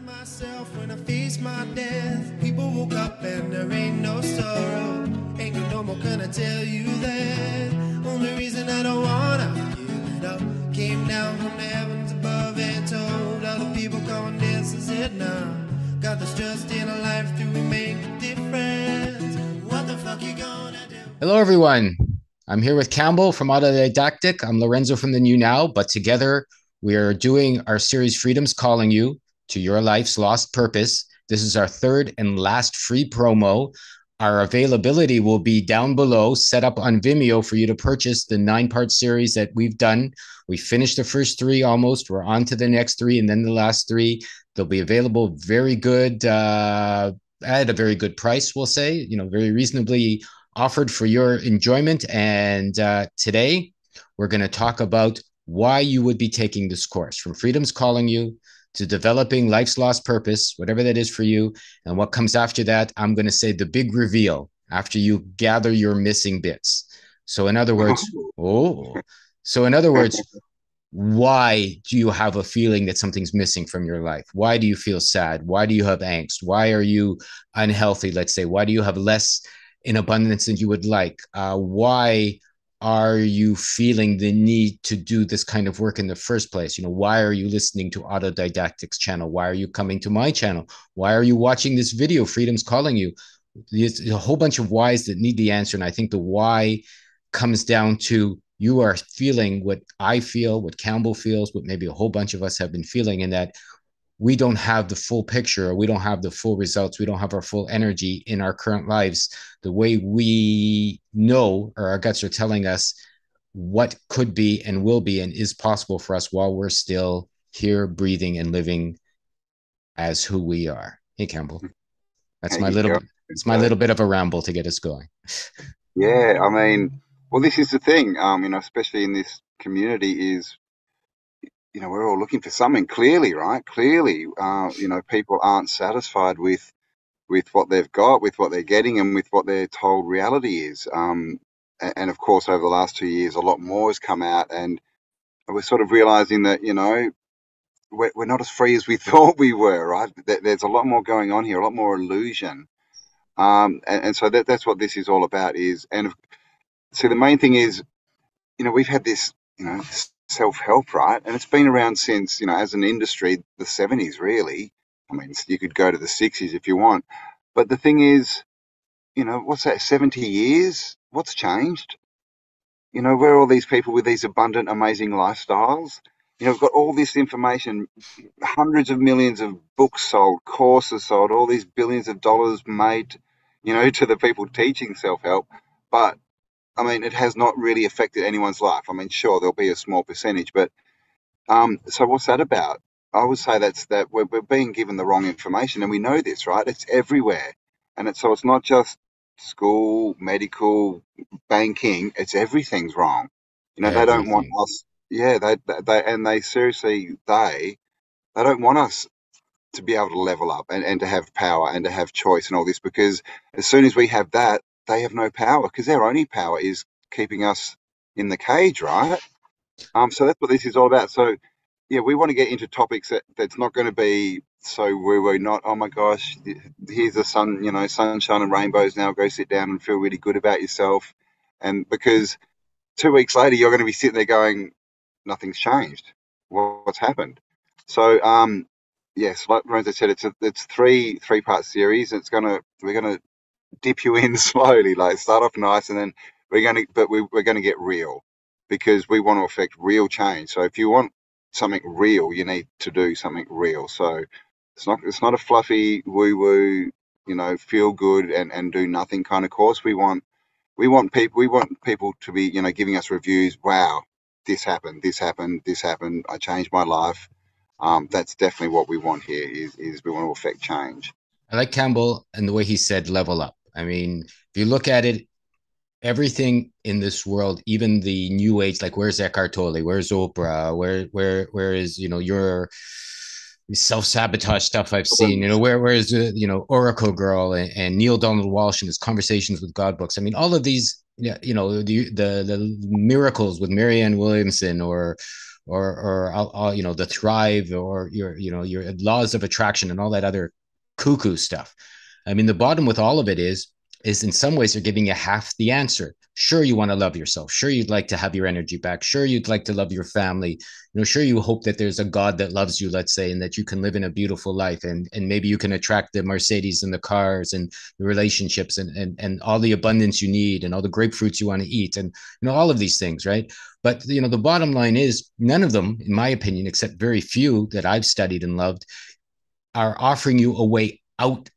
Myself when I face my death, people woke up and there ain't no sorrow. Ain't no more gonna tell you that. Only reason I don't wanna give it up. Came down from the heavens above and told other people come and dance and said now. Got this trust in a life, do we make a difference? What the fuck you gonna do? Hello, everyone. I'm here with Campbell from Autodidactic. I'm Lorenzo from the New Now, but together we are doing our series Freedom's Calling You to Your Life's Lost Purpose. This is our third and last free promo. Our availability will be down below, set up on Vimeo for you to purchase the 9-part series that we've done. We finished the first 3 almost. We're on to the next 3 and then the last 3. They'll be available very good, at a very good price, we'll say, very reasonably offered for your enjoyment. And today we're going to talk about why you would be taking this course, from Freedom's Calling You to developing life's lost purpose, whatever that is for you. And what comes after that, I'm going to say the big reveal after you gather your missing bits. So in other words, why do you have a feeling that something's missing from your life? Why do you feel sad? Why do you have angst? Why are you unhealthy? Let's say, why do you have less in abundance than you would like? Why are you feeling the need to do this kind of work in the first place? Why are you listening to Autodidactic's channel? Why are you coming to my channel? Why are you watching this video? Freedom's Calling You. There's a whole bunch of whys that need the answer. And I think the why comes down to you are feeling what I feel, what Campbell feels, what maybe a whole bunch of us have been feeling, in that we don't have the full picture, or we don't have the full results, we don't have our full energy in our current lives the way we know, or our guts are telling us what could be and will be and is possible for us while we're still here, breathing and living as who we are. Hey, Campbell, that's my little it's my little bit of a ramble to get us going. Yeah, I mean, well, this is the thing, especially in this community is, we're all looking for something clearly, right? Clearly, people aren't satisfied with what they've got, with what they're getting, and with what they're told reality is. And of course, over the last 2 years, a lot more has come out, and we're sort of realizing that, we're not as free as we thought we were, right? There's a lot more going on here, a lot more illusion. And so that's what this is all about and so the main thing is, we've had this, self-help, right? And it's been around since, as an industry, the 70s, really. I mean, you could go to the 60s if you want. But the thing is, what's that, 70 years? What's changed? Where are all these people with these abundant, amazing lifestyles? We've got all this information, hundreds of millions of books sold, courses sold, all these billions of dollars made, to the people teaching self-help. But I mean, it has not really affected anyone's life. I mean, sure, there'll be a small percentage, but so what's that about? I would say that we're being given the wrong information, and we know this, right? It's everywhere, and it's not just school, medical, banking. It's everything's wrong. They don't want Everything. us. Yeah, they seriously they don't want us to be able to level up and to have power and to have choice and all this, because as soon as we have that, they have no power, because their only power is keeping us in the cage, right? So that's what this is all about. So yeah, we want to get into topics that's not going to be so we're not, oh my gosh, here's the sun, sunshine and rainbows, now go sit down and feel really good about yourself. And because 2 weeks later you're going to be sitting there going, nothing's changed. What's happened? So yes, like Lorenzo said, it's three-part series. We're gonna dip you in slowly, like start off nice, and then we're gonna get real, because we want to affect real change. So if you want something real, you need to do something real. So it's not a fluffy woo woo, feel good and do nothing kind of course. We want people to be, giving us reviews. Wow, this happened, this happened, this happened. I changed my life. That's definitely what we want here. Is we want to affect change. I like Campbell and the way he said level up. I mean, if you look at it, everything in this world, even the new age, like where's Eckhart Tolle, where's Oprah, where is your self-sabotage stuff I've seen, where is Oracle Girl and Neil Donald Walsh and his Conversations with God books. I mean, all of these, yeah, the miracles with Marianne Williamson, or or you know, the thrive, or your, you know, your laws of attraction and all that other cuckoo stuff. I mean, the bottom with all of it is in some ways they're giving you half the answer. Sure, you want to love yourself. Sure, you'd like to have your energy back. Sure, you'd like to love your family. You know, sure, you hope that there's a God that loves you, let's say, and that you can live in a beautiful life, and maybe you can attract the Mercedes and the cars and the relationships, and all the abundance you need, and all the grapefruits you want to eat, and you know, all of these things, right? But you know, the bottom line is none of them, in my opinion, except very few that I've studied and loved, are offering you a way out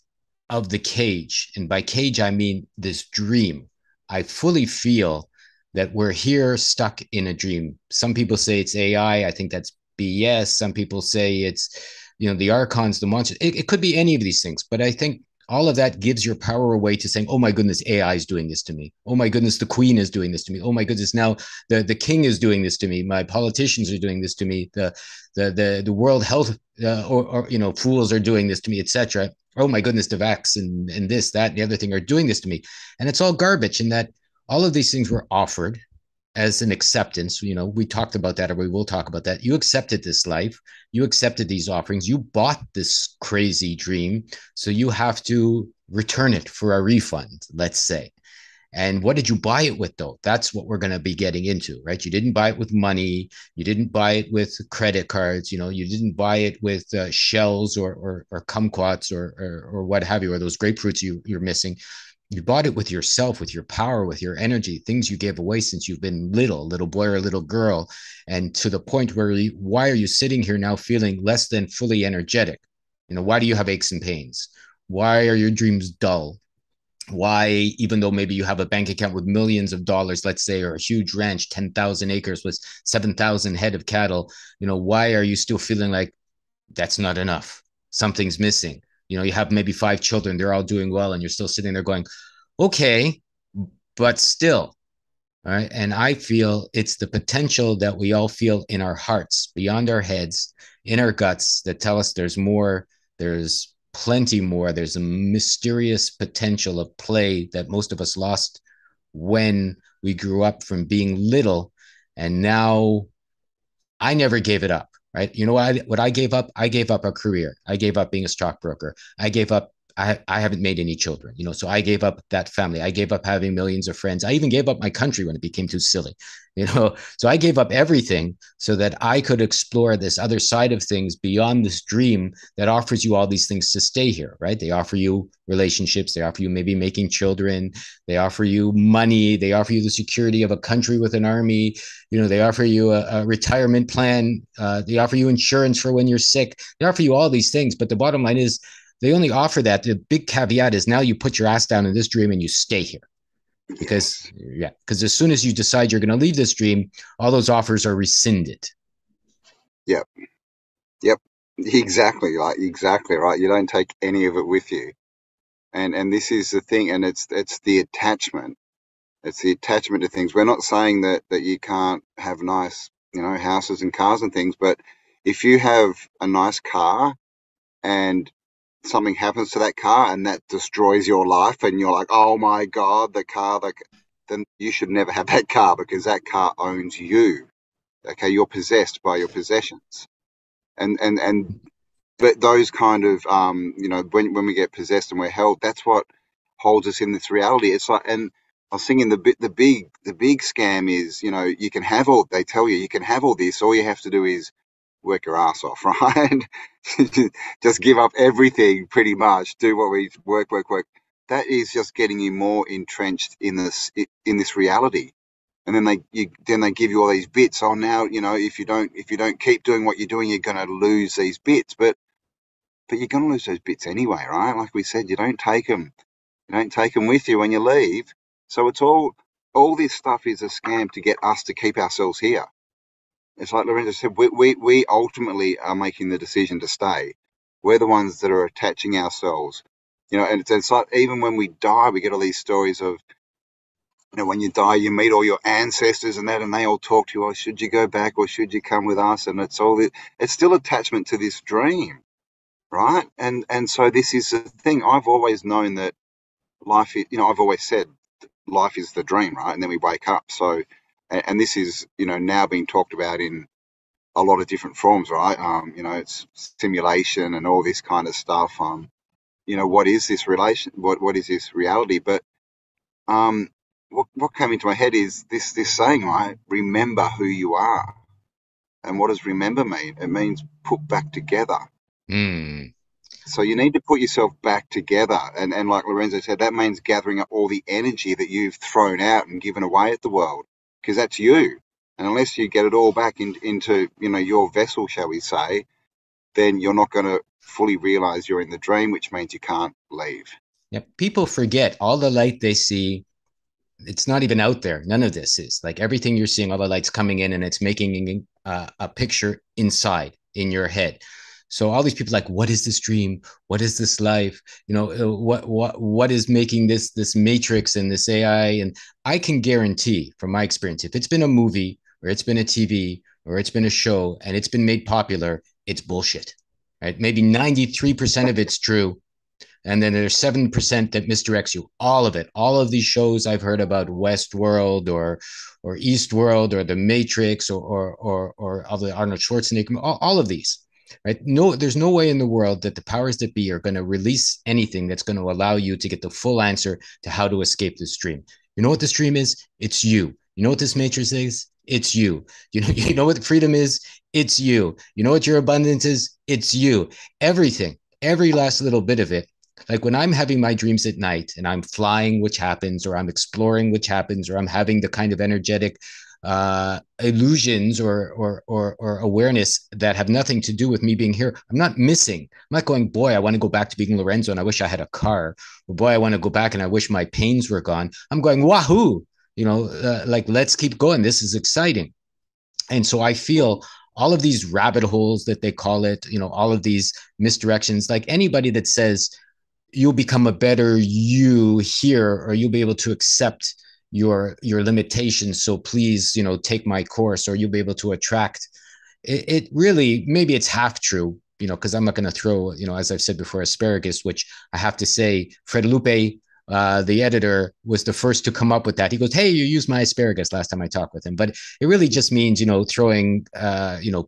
of the cage. And by cage, I mean this dream. I fully feel that we're here stuck in a dream. Some people say it's AI. I think that's BS. Some people say it's, you know, the archons, the monsters. It could be any of these things. But I think all of that gives your power away to saying, oh my goodness, AI is doing this to me. Oh my goodness, the queen is doing this to me. Oh my goodness, now the king is doing this to me. My politicians are doing this to me. The World Health or you know, fools are doing this to me, etc. Oh my goodness, the vax and this, that, and the other thing are doing this to me. And it's all garbage. And that all of these things were offered as an acceptance. You know, we talked about that, or we will talk about that. You accepted this life, you accepted these offerings, you bought this crazy dream. So you have to return it for a refund, let's say. And what did you buy it with, though? That's what we're going to be getting into, right? You didn't buy it with money. You didn't buy it with credit cards. You know, you didn't buy it with shells or kumquats or what have you, or those grapefruits you're missing. You bought it with yourself, with your power, with your energy, things you gave away since you've been little boy or little girl. And to the point where why are you sitting here now feeling less than fully energetic? You know, why do you have aches and pains? Why are your dreams dull? Why, even though maybe you have a bank account with millions of dollars, let's say, or a huge ranch, 10,000 acres with 7,000 head of cattle, you know, why are you still feeling like that's not enough? Something's missing. You know, you have maybe 5 children, they're all doing well, and you're still sitting there going, okay, but still. All right. And I feel it's the potential that we all feel in our hearts, beyond our heads, in our guts, that tell us there's more, there's plenty more. There's a mysterious potential of play that most of us lost when we grew up from being little. And now I never gave it up, right? You know what I gave up? I gave up a career. I gave up being a stockbroker. I gave up. I haven't made any children, you know, so I gave up that family. I gave up having millions of friends. I even gave up my country when it became too silly, you know. So I gave up everything so that I could explore this other side of things beyond this dream that offers you all these things to stay here, right? They offer you relationships. They offer you maybe making children. They offer you money. They offer you the security of a country with an army. You know, they offer you a retirement plan. They offer you insurance for when you're sick. They offer you all these things. But the bottom line is they only offer that. The big caveat is now you put your ass down in this dream and you stay here. Because, Yes. yeah, because as soon as you decide you're going to leave this dream, all those offers are rescinded. Yep. Yep. Exactly. Like exactly right. You don't take any of it with you. And this is the thing, and it's the attachment. It's the attachment to things. We're not saying that you can't have nice, you know, houses and cars and things, but if you have a nice car and something happens to that car and that destroys your life and you're like, oh my God, then you should never have that car because that car owns you. Okay, you're possessed by your possessions. And but those kind of you know, when we get possessed and we're held, that's what holds us in this reality. It's like, and I was thinking the big scam is, you know, you can have all, they tell you you can have all this, all you have to do is work your ass off, right? Just give up everything pretty much, do what we work. That is just getting you more entrenched in this reality. And then they give you all these bits. Oh, now, you know, if you don't keep doing what you're doing, you're going to lose these bits. But you're going to lose those bits anyway, right? Like we said, you don't take them. You don't take them with you when you leave. So it's all this stuff is a scam to get us to keep ourselves here. It's like Lorenzo said, we ultimately are making the decision to stay. We're the ones that are attaching ourselves. You know, and it's like even when we die, we get all these stories of, you know, when you die, you meet all your ancestors and that, and they all talk to you. Oh, should you go back or should you come with us? And it's still attachment to this dream, right? And so this is the thing. I've always known that life is, you know, I've always said life is the dream, right? And then we wake up. So, and this is, you know, now being talked about in a lot of different forms, right? It's simulation and all this kind of stuff. What is this relation? What is this reality? But what came into my head is this saying, right? Remember who you are. And what does remember mean? It means put back together. Mm. So you need to put yourself back together. And like Lorenzo said, that means gathering up all the energy that you've thrown out and given away at the world, because that's you. And unless you get it all back into, your vessel, shall we say, then you're not going to fully realize you're in the dream, which means you can't leave. Yeah, people forget all the light they see. It's not even out there. None of this is like everything you're seeing, all the lights coming in, and it's making a picture inside in your head. So all these people like, what is this dream? What is this life? What is making this matrix and this AI? And I can guarantee from my experience, if it's been a movie or it's been a TV or it's been a show and it's been made popular, it's bullshit, right? Maybe 93% of it's true. And then there's 7% that misdirects you. All of it. All of these shows I've heard about, Westworld or Eastworld or The Matrix or of the Arnold Schwarzenegger, all of these, right? No, there's no way in the world that the powers that be are going to release anything that's going to allow you to get the full answer to how to escape this dream. You know what this dream is? It's you. You know what this matrix is? It's you. You know what freedom is? It's you. You know what your abundance is? It's you. Everything, every last little bit of it. Like when I'm having my dreams at night and I'm flying, which happens, or I'm exploring, which happens, or I'm having the kind of energetic illusions or awareness that have nothing to do with me being here, I'm not missing. I'm not going, boy, I want to go back to being Lorenzo and I wish I had a car. Or boy, I want to go back and I wish my pains were gone. I'm going, wahoo, like, let's keep going. This is exciting. And so I feel all of these rabbit holes that they call it, all of these misdirections, like anybody that says, you'll become a better you here, or you'll be able to accept your limitations. So please, take my course, or you'll be able to attract it. Really, maybe it's half true, because I'm not going to throw, as I've said before, asparagus, which I have to say, Fred Lupe, the editor, was the first to come up with that. He goes, hey, you used my asparagus last time I talked with him. But it really just means, throwing,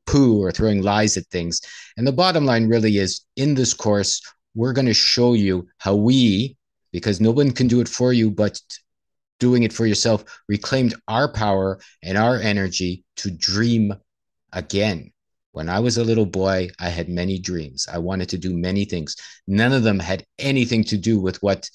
poo or throwing lies at things. And the bottom line really is, in this course, we're going to show you how we, because no one can do it for you, but doing it for yourself, reclaimed our power and our energy to dream again. When I was a little boy, I had many dreams. I wanted to do many things. None of them had anything to do with what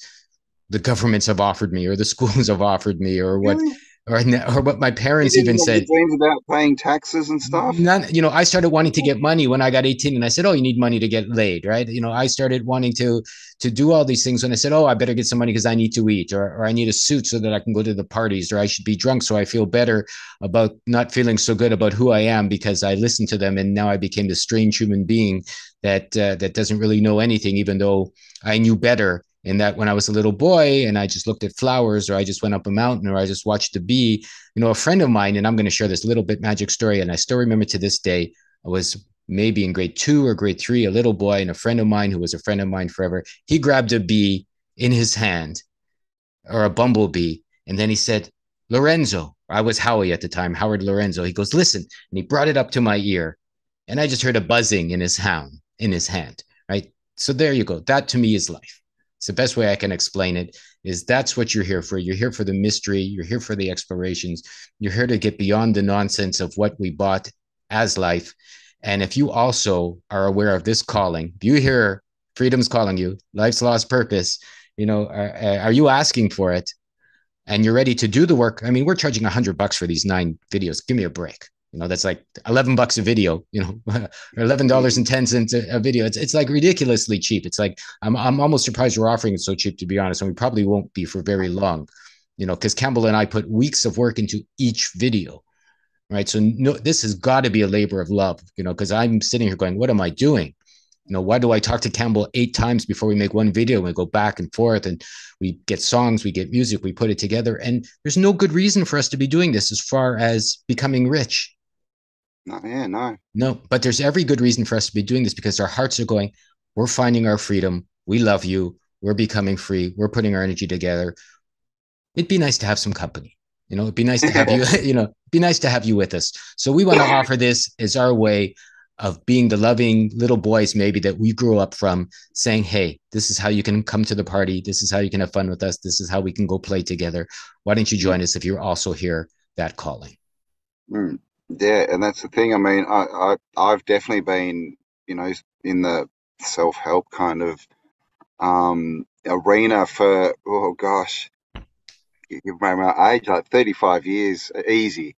the governments have offered me or the schools have offered me or what Really? or what my You parents didn't even have said. any dreams about paying taxes and stuff? None, I started wanting to get money when I got 18, and I said, oh, you need money to get laid, right? I started wanting to do all these things when I said, oh, I better get some money because I need to eat, or I need a suit so that I can go to the parties, or I should be drunk so I feel better about not feeling so good about who I am because I listened to them, and now I became this strange human being that doesn't really know anything, even though I knew better. And that when I was a little boy and I just looked at flowers, or I just went up a mountain, or I just watched a bee, a friend of mine, and I'm going to share this little bit magic story. And I still remember to this day, I was maybe in grade 2 or grade 3, a little boy, and a friend of mine who was a friend of mine forever, he grabbed a bee in his hand, or a bumblebee. And then he said, Lorenzo, I was Howie at the time, Howard Lorenzo. He goes, listen. And he brought it up to my ear. And I just heard a buzzing in his hand, right? So there you go. That to me is life. It's the best way I can explain it, is that's what you're here for. You're here for the mystery. You're here for the explorations. You're here to get beyond the nonsense of what we bought as life. And if you also are aware of this calling, if you hear freedom's calling you, life's lost purpose, are you asking for it? And you're ready to do the work. I mean, we're charging $100 for these 9 videos. Give me a break. That's like $11 a video, or $11.10 a video. It's like ridiculously cheap. It's like, I'm almost surprised we're offering it so cheap, to be honest. And we probably won't be for very long, because Cambell and I put weeks of work into each video, right? So no, this has got to be a labor of love, because I'm sitting here going, what am I doing? Why do I talk to Cambell 8 times before we make one video? We go back and forth, and we get songs, we get music, we put it together. And there's no good reason for us to be doing this as far as becoming rich. No, but there's every good reason for us to be doing this, because our hearts are going, we're finding our freedom. We love you. We're becoming free. We're putting our energy together. It'd be nice to have some company. You know, it'd be nice to have you, you know, be nice to have you with us. So we want to offer this as our way of being the loving little boys, maybe that we grew up from, saying, hey, this is how you can come to the party. This is how you can have fun with us. This is how we can go play together. Why don't you join us if you're also here that calling? Mm. Yeah, and that's the thing. I mean, I've definitely been, you know, in the self-help kind of arena for, oh gosh, you've made my age, like 35 years, easy.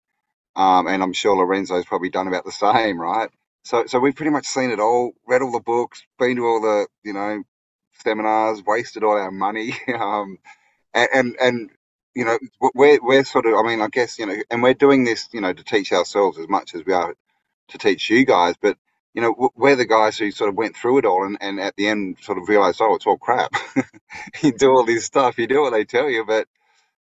And I'm sure Lorenzo's probably done about the same, right? So we've pretty much seen it all, read all the books, been to all the, you know, seminars, wasted all our money. And you know, we're sort of, I mean, I guess, you know, and we're doing this, you know, to teach ourselves as much as we are to teach you guys. But you know, we're the guys who sort of went through it all, and at the end sort of realized, oh, it's all crap. You do all this stuff, you do what they tell you, but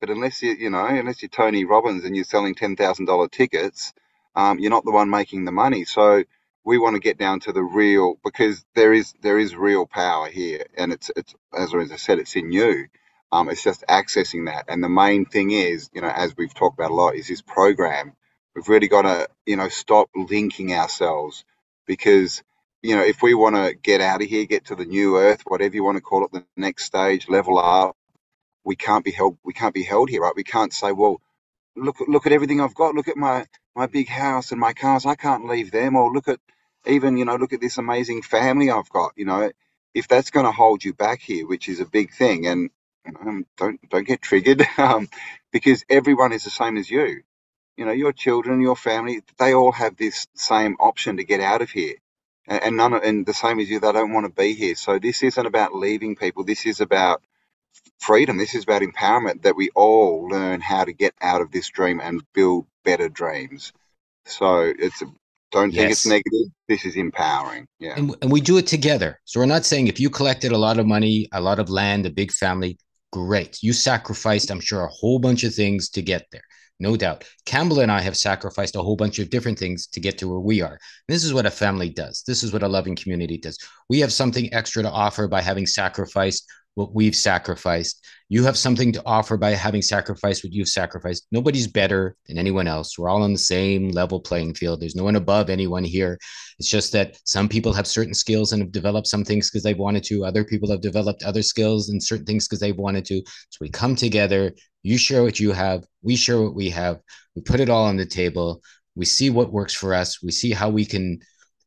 unless you know, unless you're Tony Robbins and you're selling $10,000 tickets, you're not the one making the money. So we want to get down to the real, because there is real power here, and it's as I said, it's in you. It's just accessing that, and the main thing is, you know, as we've talked about a lot, is this program. We've really got to, you know, stop linking ourselves, because you know, if we want to get out of here, get to the new earth, whatever you want to call it, the next stage, level up, we can't be held here, right? We can't say, well, look at everything I've got. Look at my big house and my cars. I can't leave them. Or look at, even, you know, look at this amazing family I've got. You know, if that's going to hold you back here, which is a big thing, and you know, don't get triggered, because everyone is the same as you. You know, your children, your family, they all have this same option to get out of here. And and the same as you, they don't want to be here. So this isn't about leaving people. This is about freedom. This is about empowerment, that we all learn how to get out of this dream and build better dreams. So don't think it's Yes. negative. This is empowering. Yeah. And we do it together. So we're not saying if you collected a lot of money, a lot of land, a big family, great. You sacrificed, I'm sure, a whole bunch of things to get there. No doubt. Campbell and I have sacrificed a whole bunch of different things to get to where we are. This is what a family does. This is what a loving community does. We have something extra to offer by having sacrificed what we've sacrificed. You have something to offer by having sacrificed what you've sacrificed. Nobody's better than anyone else. We're all on the same level playing field. There's no one above anyone here. It's just that some people have certain skills and have developed some things because they've wanted to. Other people have developed other skills and certain things because they've wanted to. So we come together. You share what you have. We share what we have. We put it all on the table. We see what works for us. We see how we can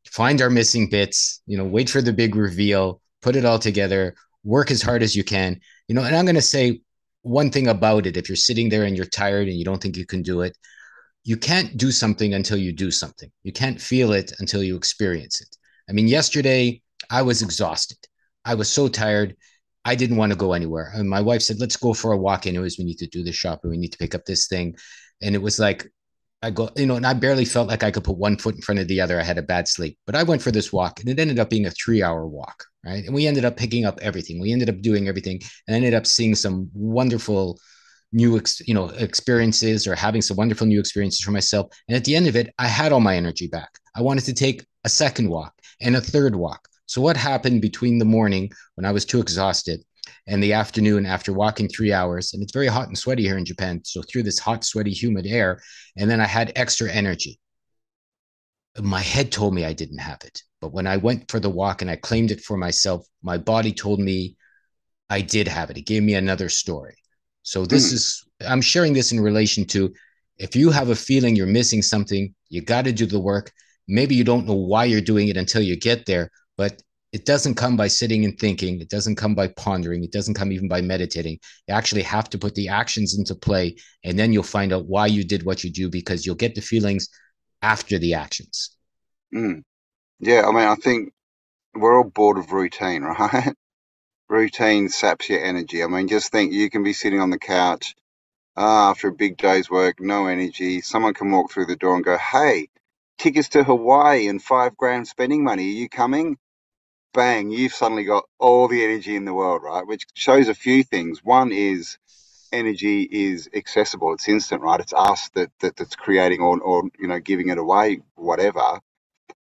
find our missing bits, you know, wait for the big reveal, put it all together, work as hard as you can, you know. And I'm going to say one thing about it. If you're sitting there and you're tired and you don't think you can do it, you can't do something until you do something. You can't feel it until you experience it. I mean, yesterday I was exhausted. I was so tired. I didn't want to go anywhere. And my wife said, let's go for a walk. Anyways, we need to do the shopping. We need to pick up this thing. And it was like, I go, you know, and I barely felt like I could put one foot in front of the other. I had a bad sleep, but I went for this walk and it ended up being a 3 hour walk. Right. And we ended up picking up everything. We ended up doing everything and ended up seeing some wonderful new experiences, or having some wonderful new experiences for myself. And at the end of it, I had all my energy back. I wanted to take a second walk and a third walk. So what happened between the morning when I was too exhausted and the afternoon after walking 3 hours, and it's very hot and sweaty here in Japan, so through this hot, sweaty, humid air, and then I had extra energy. My head told me I didn't have it, but when I went for the walk and I claimed it for myself, my body told me I did have it. It gave me another story. So this Mm, is, I'm sharing this in relation to, if you have a feeling you're missing something, you got to do the work. Maybe you don't know why you're doing it until you get there, but it doesn't come by sitting and thinking. It doesn't come by pondering. It doesn't come even by meditating. You actually have to put the actions into play, and then you'll find out why you did what you do, because you'll get the feelings after the actions. mm. Yeah. I mean, I think we're all bored of routine, right? Routine saps your energy. I mean, just think, you can be sitting on the couch, after a big day's work, no energy. Someone can walk through the door and go, hey, tickets to Hawaii and 5 grand spending money. Are you coming? Bang, you've suddenly got all the energy in the world, right? Which shows a few things. One is energy is accessible; it's instant, right? It's us that's creating, or you know, giving it away, whatever.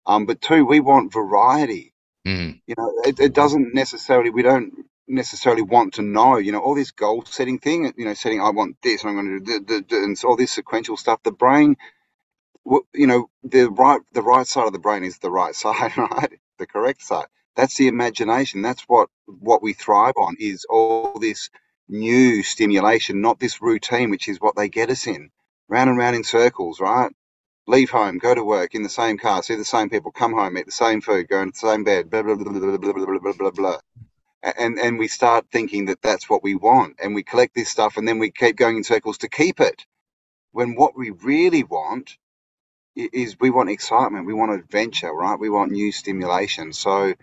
But two, we want variety. Mm, You know, it doesn't necessarily. We don't. necessarily want to know, all this goal setting thing, setting, I want this, and I'm going to do, and all this sequential stuff. The brain, the right side of the brain is the right side, right? The correct side. That's the imagination. That's what we thrive on, is all this new stimulation, not this routine, which is what they get us in, round and round in circles, right? Leave home, go to work in the same car, see the same people, come home, eat the same food, go into the same bed, blah blah blah blah blah blah blah blah blah. And we start thinking that that's what we want, and we collect this stuff, and then we keep going in circles to keep it. When what we really want is, we want excitement, we want adventure, right? We want new stimulation. So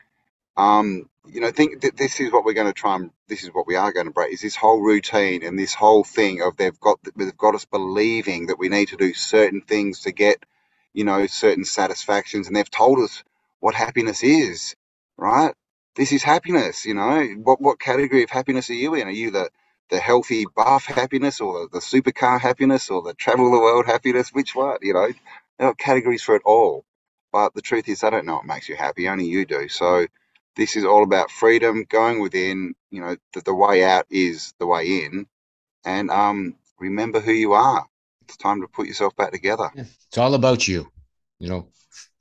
think that this is what we're going to try, and this is what we are going to break, is this whole routine and this whole thing of they've got us believing that we need to do certain things to get, certain satisfactions, and they've told us what happiness is, right? This is happiness, what category of happiness are you in? Are you the healthy buff happiness, or the supercar happiness, or the travel the world happiness? Which one? There are categories for it all. But the truth is, I don't know what makes you happy. Only you do. So this is all about freedom, going within, the way out is the way in. And remember who you are. It's time to put yourself back together. Yeah. It's all about you.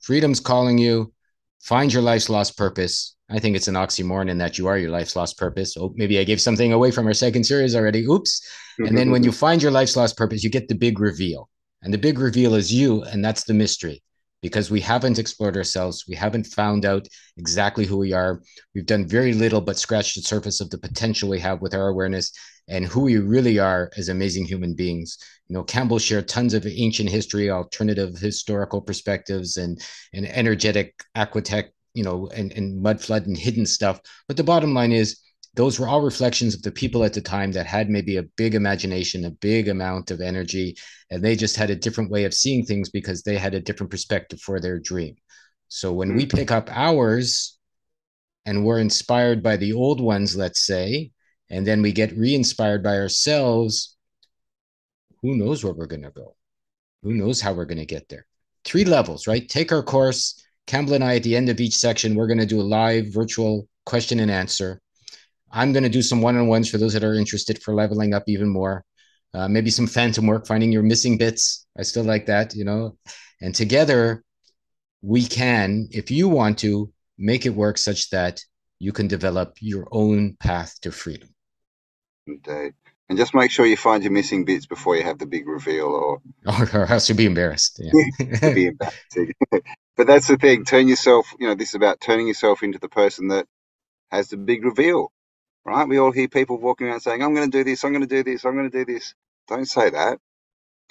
Freedom's calling you. Find your life's lost purpose. I think it's an oxymoron in that you are your life's lost purpose. Oh, maybe I gave something away from our second series already. Oops. And then when you find your life's lost purpose, you get the big reveal. And the big reveal is you, and that's the mystery. Because we haven't explored ourselves. We haven't found out exactly who we are. We've done very little but scratched the surface of the potential we have with our awareness and who we really are as amazing human beings. Campbell shared tons of ancient history, alternative historical perspectives, and energetic aquatech, and mud flood and hidden stuff. But the bottom line is, those were all reflections of the people at the time that had maybe a big imagination, a big amount of energy, and they just had a different way of seeing things because they had a different perspective for their dream. So when we pick up ours and we're inspired by the old ones, let's say, and then we get re-inspired by ourselves, who knows where we're going to go? Who knows how we're going to get there? 3 levels, right? Take our course. Campbell and I, at the end of each section, we're going to do a live virtual question and answer. I'm going to do some one-on-ones for those that are interested for leveling up even more. Maybe some phantom work, finding your missing bits. I still like that, And together, we can, if you want to, make it work such that you can develop your own path to freedom. Indeed. And just make sure you find your missing bits before you have the big reveal, or else you'll be embarrassed. Yeah. It'll be embarrassing. But that's the thing. Turn yourself, this is about turning yourself into the person that has the big reveal. Right? We all hear people walking around saying, I'm going to do this, I'm going to do this, I'm going to do this. Don't say that.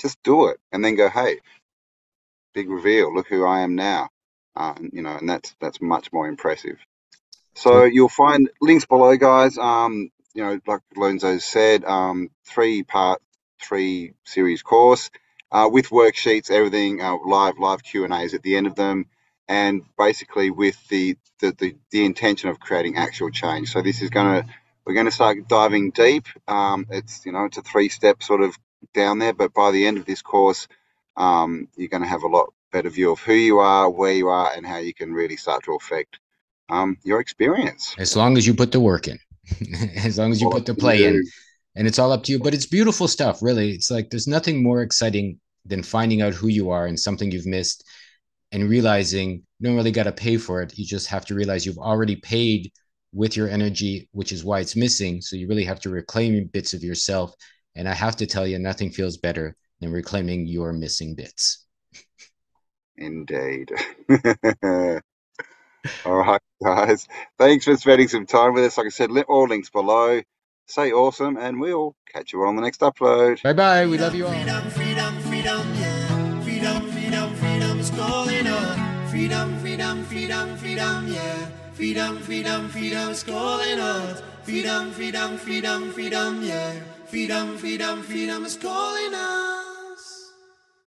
Just do it. And then go, hey, big reveal. Look who I am now. And that's much more impressive. So you'll find links below, guys. Like Lonzo said, 3-part, 3-series course with worksheets, everything, live Q&As at the end of them. And basically with the intention of creating actual change. So we're going to start diving deep. It's a 3-step sort of down there, but by the end of this course, you're going to have a lot better view of who you are, where you are, and how you can really start to affect your experience. As long as you put the work in, as long as you put the play in, and it's all up to you. But it's beautiful stuff, really. It's like there's nothing more exciting than finding out who you are and something you've missed, and realizing you don't really got to pay for it. You just have to realize you've already paid with your energy, which is why it's missing. So you really have to reclaim bits of yourself. And I have to tell you, nothing feels better than reclaiming your missing bits. Indeed. All right, guys. Thanks for spending some time with us. Like I said, all links below. Stay awesome, and we'll catch you on the next upload. Bye-bye. We love you all. Freedom, yeah. Freedom is calling on. Freedom, yeah. Freedom is calling on. Freedom, yeah. Freedom is calling on.